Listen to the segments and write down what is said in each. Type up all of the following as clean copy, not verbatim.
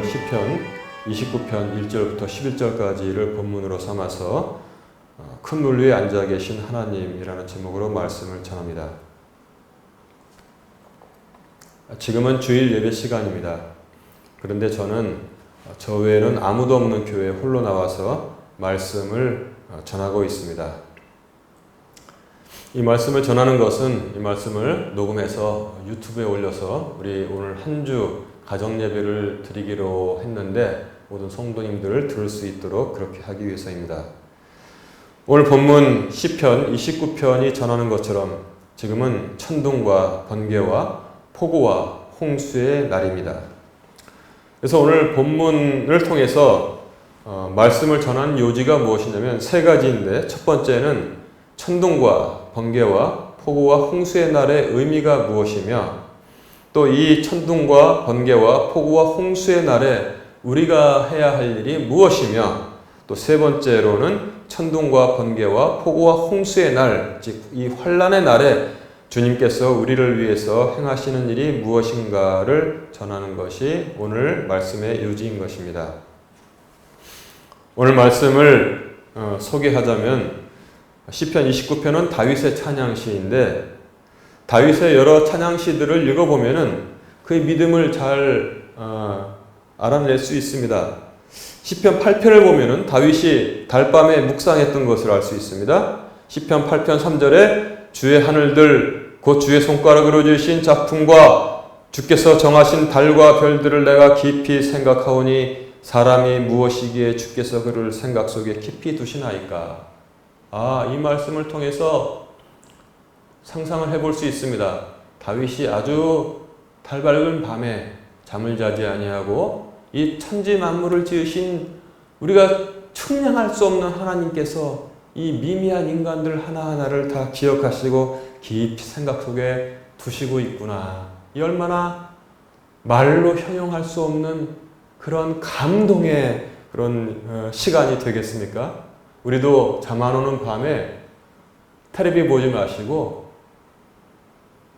시편 29편 1절부터 11절까지를 본문으로 삼아서 큰 물 위에 앉아 계신 하나님이라는 제목으로 말씀을 전합니다. 지금은 주일 예배 시간입니다. 그런데 저는 저 외에는 아무도 없는 교회에 홀로 나와서 말씀을 전하고 있습니다. 이 말씀을 전하는 것은 이 말씀을 녹음해서 유튜브에 올려서 우리 오늘 한 주 가정 예배를 드리기로 했는데 모든 성도님들을 들을 수 있도록 그렇게 하기 위해서입니다. 오늘 본문 시편 29편이 전하는 것처럼 지금은 천둥과 번개와 폭우와 홍수의 날입니다. 그래서 오늘 본문을 통해서 말씀을 전하는 요지가 무엇이냐면 세 가지인데, 첫 번째는 천둥과 번개와 폭우와 홍수의 날의 의미가 무엇이며, 또 이 천둥과 번개와 폭우와 홍수의 날에 우리가 해야 할 일이 무엇이며, 또 세 번째로는 천둥과 번개와 폭우와 홍수의 날, 즉 이 환난의 날에 주님께서 우리를 위해서 행하시는 일이 무엇인가를 전하는 것이 오늘 말씀의 요지인 것입니다. 오늘 말씀을 소개하자면 시편 29편은 다윗의 찬양시인데, 다윗의 여러 찬양시들을 읽어보면은 그의 믿음을 잘 알아낼 수 있습니다. 시편 8편을 보면은 다윗이 달밤에 묵상했던 것을 알 수 있습니다. 시편 8편 3절에 주의 하늘들 곧 주의 손가락으로 지으신 작품과 주께서 정하신 달과 별들을 내가 깊이 생각하오니 사람이 무엇이기에 주께서 그를 생각 속에 깊이 두시나이까. 이 말씀을 통해서 상상을 해볼 수 있습니다. 다윗이 아주 달 밝은 밤에 잠을 자지 아니하고 이 천지 만물을 지으신 우리가 측량할 수 없는 하나님께서 이 미미한 인간들 하나하나를 다 기억하시고 깊이 생각 속에 두시고 있구나. 이 얼마나 말로 형용할 수 없는 그런 감동의 그런 시간이 되겠습니까? 우리도 잠 안 오는 밤에 텔레비 보지 마시고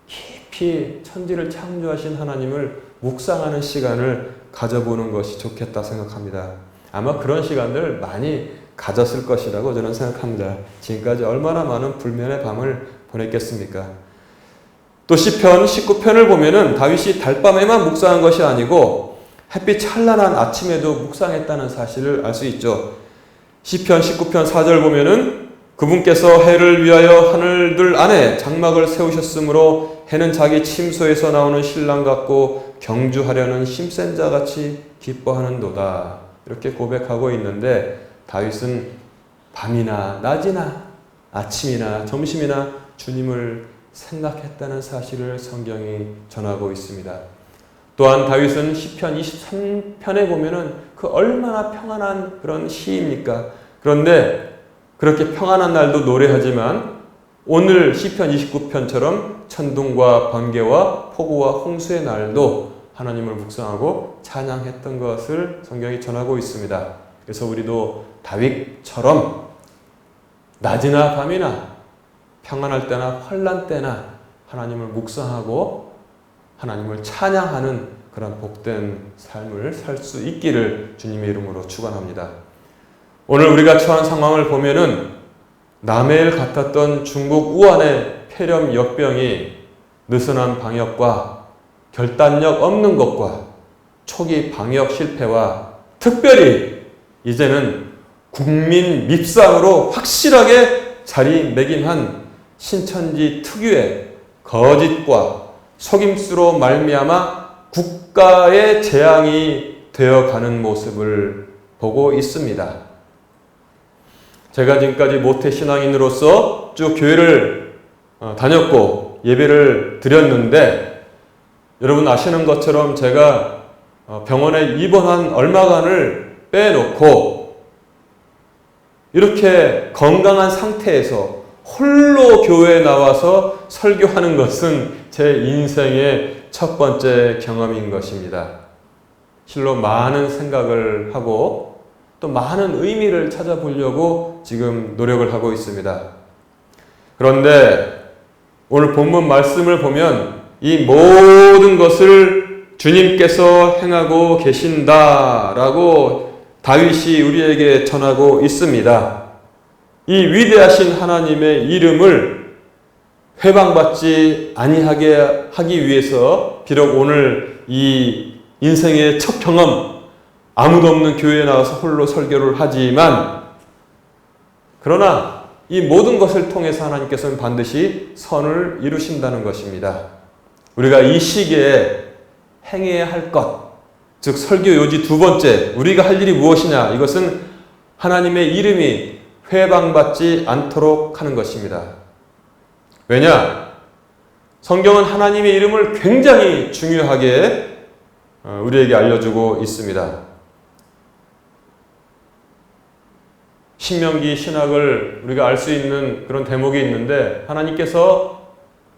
깊이 천지를 창조하신 하나님을 묵상하는 시간을 가져보는 것이 좋겠다 생각합니다. 아마 그런 시간들 많이 가졌을 것이라고 저는 생각합니다. 지금까지 얼마나 많은 불면의 밤을 보냈겠습니까? 또 시편 19편을 보면은 다윗이 달밤에만 묵상한 것이 아니고 햇빛 찬란한 아침에도 묵상했다는 사실을 알 수 있죠. 시편 19편 4절 보면은 그분께서 해를 위하여 하늘들 안에 장막을 세우셨으므로 해는 자기 침소에서 나오는 신랑 같고 경주하려는 힘센 자같이 기뻐하는도다. 이렇게 고백하고 있는데, 다윗은 밤이나 낮이나 아침이나 점심이나 주님을 생각했다는 사실을 성경이 전하고 있습니다. 또한 다윗은 시편 23편에 보면은 그 얼마나 평안한 그런 시입니까? 그런데 그렇게 평안한 날도 노래하지만 오늘 시편 29편처럼 천둥과 번개와 폭우와 홍수의 날도 하나님을 묵상하고 찬양했던 것을 성경이 전하고 있습니다. 그래서 우리도 다윗처럼 낮이나 밤이나 평안할 때나 환난 때나 하나님을 묵상하고 하나님을 찬양하는 그런 복된 삶을 살 수 있기를 주님의 이름으로 축원합니다. 오늘 우리가 처한 상황을 보면은 남해일 같았던 중국 우한의 폐렴 역병이 느슨한 방역과 결단력 없는 것과 초기 방역 실패와 특별히 이제는 국민 밉상으로 확실하게 자리매김한 신천지 특유의 거짓과 속임수로 말미암아 국가의 재앙이 되어가는 모습을 보고 있습니다. 제가 지금까지 모태신앙인으로서 쭉 교회를 다녔고 예배를 드렸는데, 여러분 아시는 것처럼 제가 병원에 입원한 얼마간을 빼놓고 이렇게 건강한 상태에서 홀로 교회에 나와서 설교하는 것은 제 인생의 첫 번째 경험인 것입니다. 실로 많은 생각을 하고 또 많은 의미를 찾아보려고 지금 노력을 하고 있습니다. 그런데 오늘 본문 말씀을 보면 이 모든 것을 주님께서 행하고 계신다라고 다윗이 우리에게 전하고 있습니다. 이 위대하신 하나님의 이름을 회방받지 아니하게 하기 위해서 비록 오늘 이 인생의 첫 경험, 아무도 없는 교회에 나와서 홀로 설교를 하지만, 그러나 이 모든 것을 통해서 하나님께서는 반드시 선을 이루신다는 것입니다. 우리가 이 시기에 행해야 할 것, 즉 설교 요지 두 번째, 우리가 할 일이 무엇이냐? 이것은 하나님의 이름이 회방받지 않도록 하는 것입니다. 왜냐? 성경은 하나님의 이름을 굉장히 중요하게 우리에게 알려주고 있습니다. 신명기 신학을 우리가 알 수 있는 그런 대목이 있는데, 하나님께서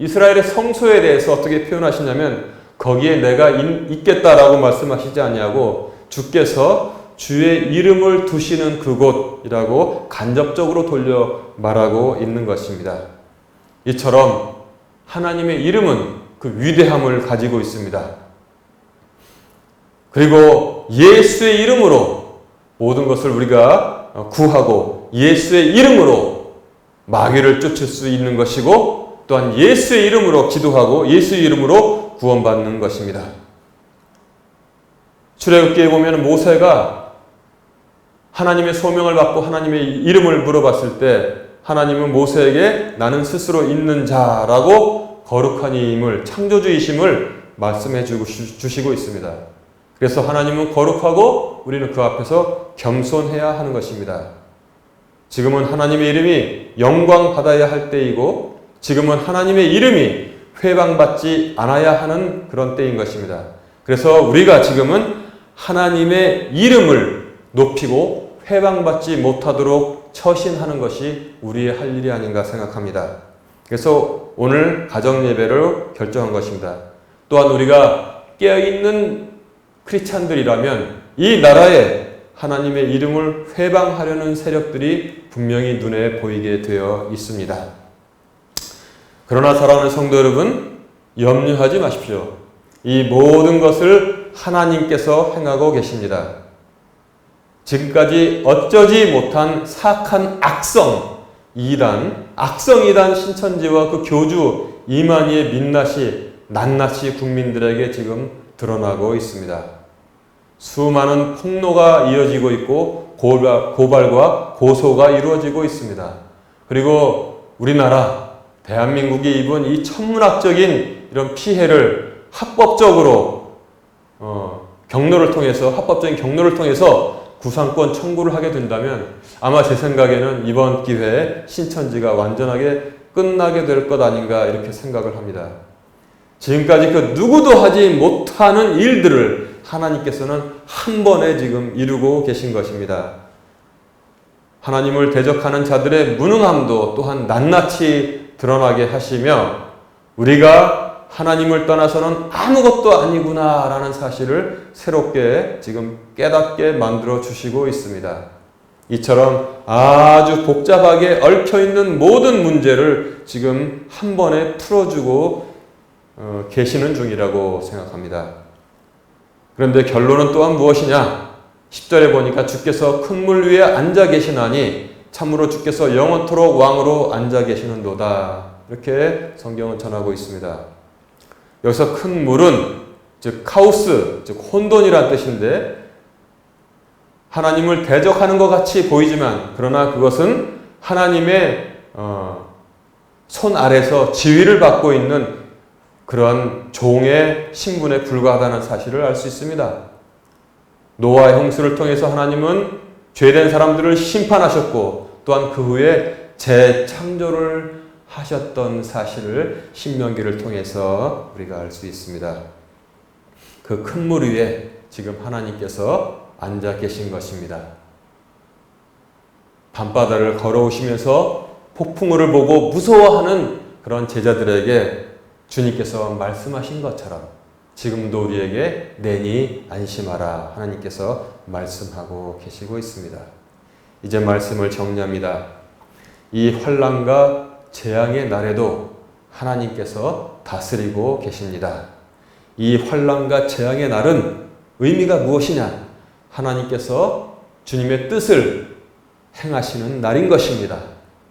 이스라엘의 성소에 대해서 어떻게 표현하시냐면 거기에 내가 있겠다라고 말씀하시지 아니하고 주께서 주의 이름을 두시는 그곳이라고 간접적으로 돌려 말하고 있는 것입니다. 이처럼 하나님의 이름은 그 위대함을 가지고 있습니다. 그리고 예수의 이름으로 모든 것을 우리가 구하고 예수의 이름으로 마귀를 쫓을 수 있는 것이고, 또한 예수의 이름으로 기도하고 예수의 이름으로 구원받는 것입니다. 출애굽기에 보면 모세가 하나님의 소명을 받고 하나님의 이름을 물어봤을 때 하나님은 모세에게 나는 스스로 있는 자라고 거룩한 이임을, 창조주이심을 말씀해 주시고 있습니다. 그래서 하나님은 거룩하고 우리는 그 앞에서 겸손해야 하는 것입니다. 지금은 하나님의 이름이 영광 받아야 할 때이고, 지금은 하나님의 이름이 회방받지 않아야 하는 그런 때인 것입니다. 그래서 우리가 지금은 하나님의 이름을 높이고 회방받지 못하도록 처신하는 것이 우리의 할 일이 아닌가 생각합니다. 그래서 오늘 가정예배를 결정한 것입니다. 또한 우리가 깨어있는 크리스찬들이라면 이 나라에 하나님의 이름을 회방하려는 세력들이 분명히 눈에 보이게 되어 있습니다. 그러나 사랑하는 성도 여러분, 염려하지 마십시오. 이 모든 것을 하나님께서 행하고 계십니다. 지금까지 어쩌지 못한 사악한 악성 이단 신천지와 그 교주 이만희의 민낯이 낱낱이 국민들에게 지금 드러나고 있습니다. 수많은 폭로가 이어지고 있고 고발과 고소가 이루어지고 있습니다. 그리고 우리나라 대한민국이 입은 이 천문학적인 이런 피해를 합법적인 경로를 통해서 구상권 청구를 하게 된다면 아마 제 생각에는 이번 기회에 신천지가 완전하게 끝나게 될 것 아닌가 이렇게 생각을 합니다. 지금까지 그 누구도 하지 못하는 일들을 하나님께서는 한 번에 지금 이루고 계신 것입니다. 하나님을 대적하는 자들의 무능함도 또한 낱낱이 드러나게 하시며, 우리가 하나님을 떠나서는 아무것도 아니구나 라는 사실을 새롭게 지금 깨닫게 만들어 주시고 있습니다. 이처럼 아주 복잡하게 얽혀있는 모든 문제를 지금 한 번에 풀어주고 계시는 중이라고 생각합니다. 그런데 결론은 또한 무엇이냐? 10절에 보니까 주께서 큰 물 위에 앉아 계시나니 참으로 주께서 영원토록 왕으로 앉아 계시는도다. 이렇게 성경은 전하고 있습니다. 여기서 큰 물은 즉 카오스, 즉 혼돈이란 뜻인데, 하나님을 대적하는 것 같이 보이지만 그러나 그것은 하나님의 손 아래서 지위를 받고 있는 그런 종의 신분에 불과하다는 사실을 알 수 있습니다. 노아의 홍수를 통해서 하나님은 죄된 사람들을 심판하셨고, 또한 그 후에 재창조를 하셨던 사실을 신명기를 통해서 우리가 알 수 있습니다. 그 큰 물 위에 지금 하나님께서 앉아 계신 것입니다. 밤바다를 걸어오시면서 폭풍우를 보고 무서워하는 그런 제자들에게 주님께서 말씀하신 것처럼 지금도 우리에게 내니 안심하라 하나님께서 말씀하고 계시고 있습니다. 이제 말씀을 정리합니다. 이 환난과 재앙의 날에도 하나님께서 다스리고 계십니다. 이 환난과 재앙의 날은 의미가 무엇이냐? 하나님께서 주님의 뜻을 행하시는 날인 것입니다.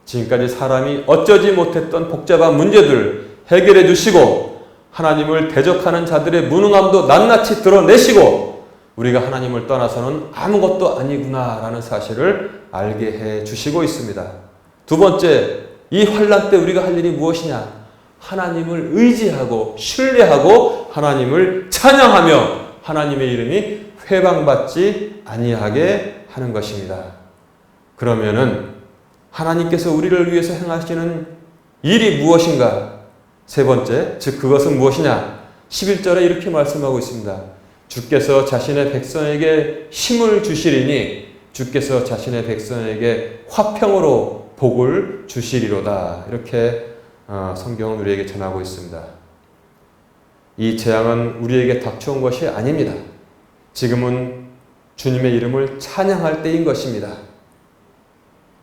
지금까지 사람이 어쩌지 못했던 복잡한 문제들 해결해 주시고 하나님을 대적하는 자들의 무능함도 낱낱이 드러내시고 우리가 하나님을 떠나서는 아무것도 아니구나라는 사실을 알게 해 주시고 있습니다. 두 번째, 이 환난 때 우리가 할 일이 무엇이냐? 하나님을 의지하고 신뢰하고 하나님을 찬양하며 하나님의 이름이 회방받지 아니하게 하는 것입니다. 그러면은 하나님께서 우리를 위해서 행하시는 일이 무엇인가? 세 번째, 즉 그것은 무엇이냐? 11절에 이렇게 말씀하고 있습니다. 주께서 자신의 백성에게 힘을 주시리니 주께서 자신의 백성에게 화평으로 복을 주시리로다. 이렇게 성경은 우리에게 전하고 있습니다. 이 재앙은 우리에게 닥쳐온 것이 아닙니다. 지금은 주님의 이름을 찬양할 때인 것입니다.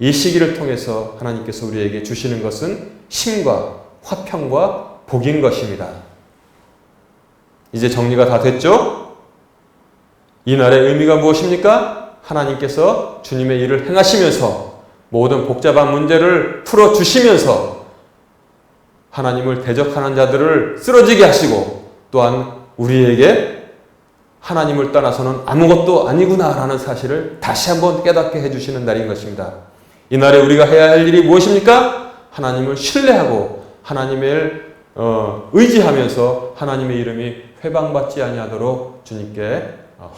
이 시기를 통해서 하나님께서 우리에게 주시는 것은 힘과 화평과 복인 것입니다. 이제 정리가 다 됐죠? 이 날의 의미가 무엇입니까? 하나님께서 주님의 일을 행하시면서 모든 복잡한 문제를 풀어주시면서 하나님을 대적하는 자들을 쓰러지게 하시고 또한 우리에게 하나님을 떠나서는 아무것도 아니구나라는 사실을 다시 한번 깨닫게 해주시는 날인 것입니다. 이 날에 우리가 해야 할 일이 무엇입니까? 하나님을 신뢰하고 하나님을 의지하면서 하나님의 이름이 회방받지 아니하도록 주님께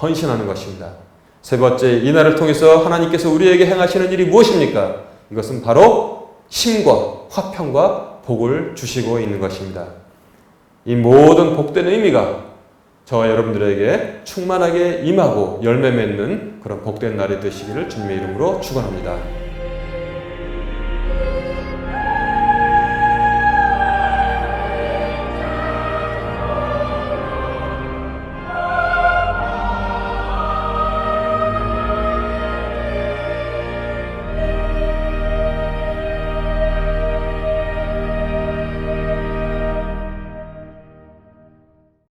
헌신하는 것입니다. 세 번째, 이 날을 통해서 하나님께서 우리에게 행하시는 일이 무엇입니까? 이것은 바로 힘과 화평과 복을 주시고 있는 것입니다. 이 모든 복된 의미가 저와 여러분들에게 충만하게 임하고 열매 맺는 그런 복된 날이 되시기를 주님의 이름으로 축원합니다.